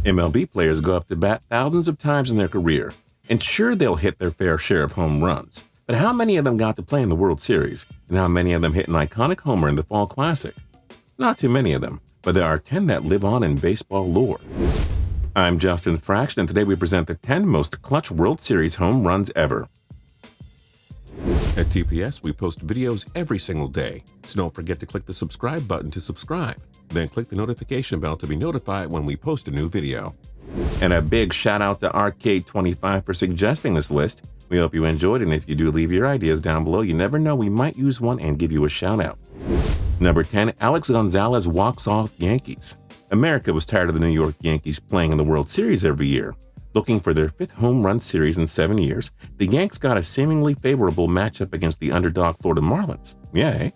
MLB players go up to bat thousands of times in their career, and sure, they'll hit their fair share of home runs. But how many of them got to play in the World Series, and how many of them hit an iconic homer in the Fall Classic? Not too many of them, but there are 10 that live on in baseball lore. I'm Justin Fraction, and today we present the 10 most clutch World Series home runs ever. At TPS, we post videos every single day, so don't forget to click the subscribe button to subscribe. Then click the notification bell to be notified when we post a new video. And a big shout out to Arcade25 for suggesting this list. We hope you enjoyed, and if you do, leave your ideas down below. You never know, we might use one and give you a shout out. Number 10, Alex Gonzalez walks off Yankees. America was tired of the New York Yankees playing in the World Series every year. Looking for their 5th home run series in 7 years, the Yanks got a seemingly favorable matchup against the underdog Florida Marlins. Yay!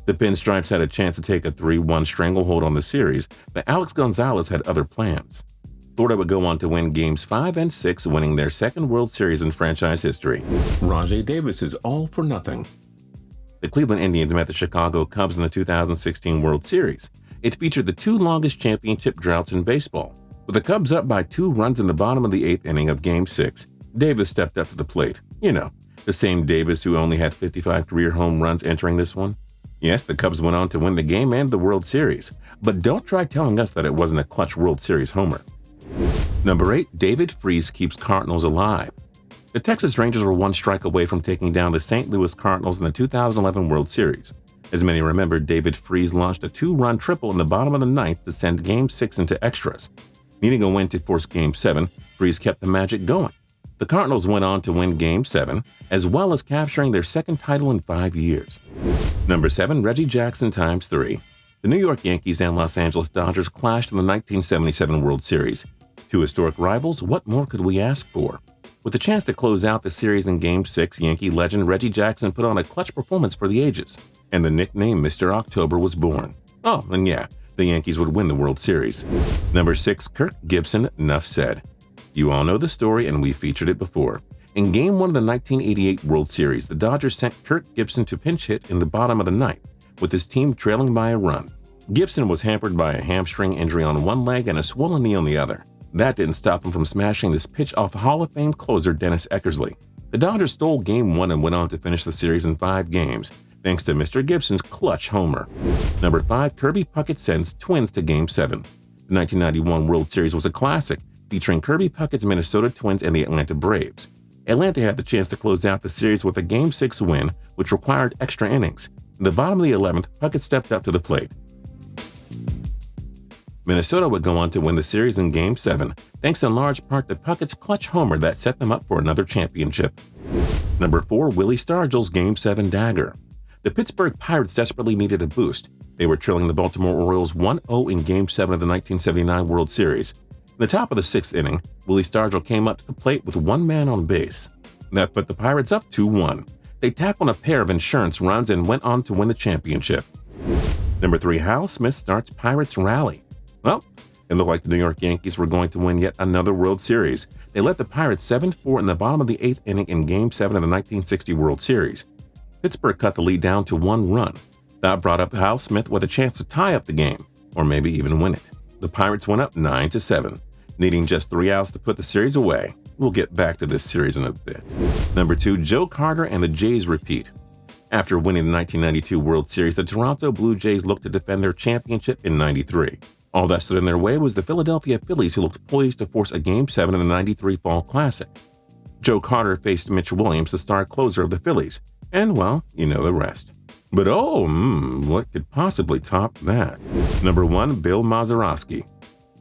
The Pinstripes had a chance to take a 3-1 stranglehold on the series, but Alex Gonzalez had other plans. Florida would go on to win Games 5 and 6, winning their 2nd World Series in franchise history. Rajai Davis is all for nothing. The Cleveland Indians met the Chicago Cubs in the 2016 World Series. It featured the 2 longest championship droughts in baseball. With the Cubs up by 2 runs in the bottom of the 8th inning of Game 6, Davis stepped up to the plate. You know, the same Davis who only had 55 career home runs entering this one. Yes, the Cubs went on to win the game and the World Series, but don't try telling us that it wasn't a clutch World Series homer. Number 8, David Freese keeps Cardinals alive. The Texas Rangers were 1 strike away from taking down the St. Louis Cardinals in the 2011 World Series. As many remember, David Freese launched a 2-run triple in the bottom of the 9th to send Game 6 into extras. Needing a win to force Game 7, Freese kept the magic going. The Cardinals went on to win Game 7, as well as capturing their 2nd title in 5 years. Number 7, Reggie Jackson ×3. The New York Yankees and Los Angeles Dodgers clashed in the 1977 World Series. 2 historic rivals, what more could we ask for? With a chance to close out the series in Game 6, Yankee legend Reggie Jackson put on a clutch performance for the ages, and the nickname Mr. October was born. Oh, and yeah, the Yankees would win the World Series. Number 6, KIRK, GIBSON, NUFF said. You all know the story, and we featured it before. In Game 1 of the 1988 World Series, the Dodgers sent KIRK GIBSON to pinch hit in the bottom of the 9th, with his team trailing by a run. GIBSON was hampered by a hamstring injury on one leg and a swollen knee on the other. That didn't stop him from smashing this pitch off Hall of Fame closer Dennis Eckersley. The Dodgers stole Game 1 and went on to finish the series in 5 games, thanks to Mr. GIBSON's clutch homer. Number 5, KIRBY PUCKETT sends Twins to Game 7. The 1991 World Series was a classic, featuring KIRBY PUCKETT's Minnesota Twins and the Atlanta Braves. Atlanta had the chance to close out the series with a Game 6 win, which required extra innings. In the bottom of the 11th, Puckett stepped up to the plate. Minnesota would go on to win the series in Game 7, thanks in large part to Puckett's clutch homer that set them up for another championship. Number 4, WILLIE STARGELL'S Game 7 dagger. The Pittsburgh Pirates desperately needed a boost. They were trailing the Baltimore Orioles 1-0 in Game 7 of the 1979 World Series. In the top of the 6th inning, WILLIE STARGELL came up to the plate with 1 man on base. That put the Pirates up 2-1. They tacked on a pair of insurance runs and went on to win the championship. Number 3, Hal Smith starts Pirates rally. Well, it looked like the New York Yankees were going to win yet another World Series. They led the Pirates 7-4 in the bottom of the 8th inning in Game 7 of the 1960 World Series. Pittsburgh cut the lead down to 1 run. That brought up Hal Smith with a chance to tie up the game, or maybe even win it. The Pirates went up 9-7, needing just 3 outs to put the series away. We'll get back to this series in a bit. Number 2, Joe Carter and the Jays repeat. After winning the 1992 World Series, the Toronto Blue Jays looked to defend their championship in '93. All that stood in their way was the Philadelphia Phillies, who looked poised to force a Game 7 in the '93 Fall Classic. Joe Carter faced Mitch Williams, the star closer of the Phillies, and, well, you know the rest. But what could possibly top that? Number 1, Bill Mazeroski.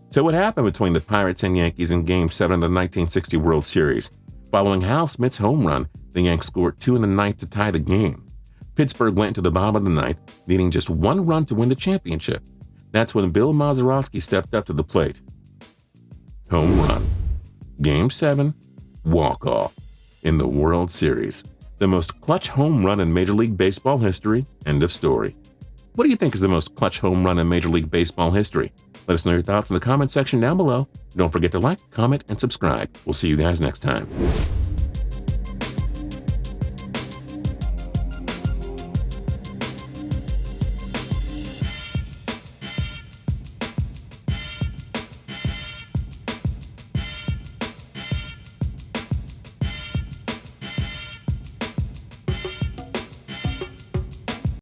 So what happened between the Pirates and Yankees in Game 7 of the 1960 World Series? Following Hal Smith's home run, the Yanks scored 2 in the 9th to tie the game. Pittsburgh went to the bottom of the 9th, needing just 1 run to win the championship. That's when Bill Mazeroski stepped up to the plate. Home run. Game 7, walk-off in the World Series. The most clutch home run in Major League Baseball history, end of story. What do you think is the most clutch home run in Major League Baseball history? Let us know your thoughts in the comment section down below. Don't forget to like, comment, and subscribe. We'll see you guys next time.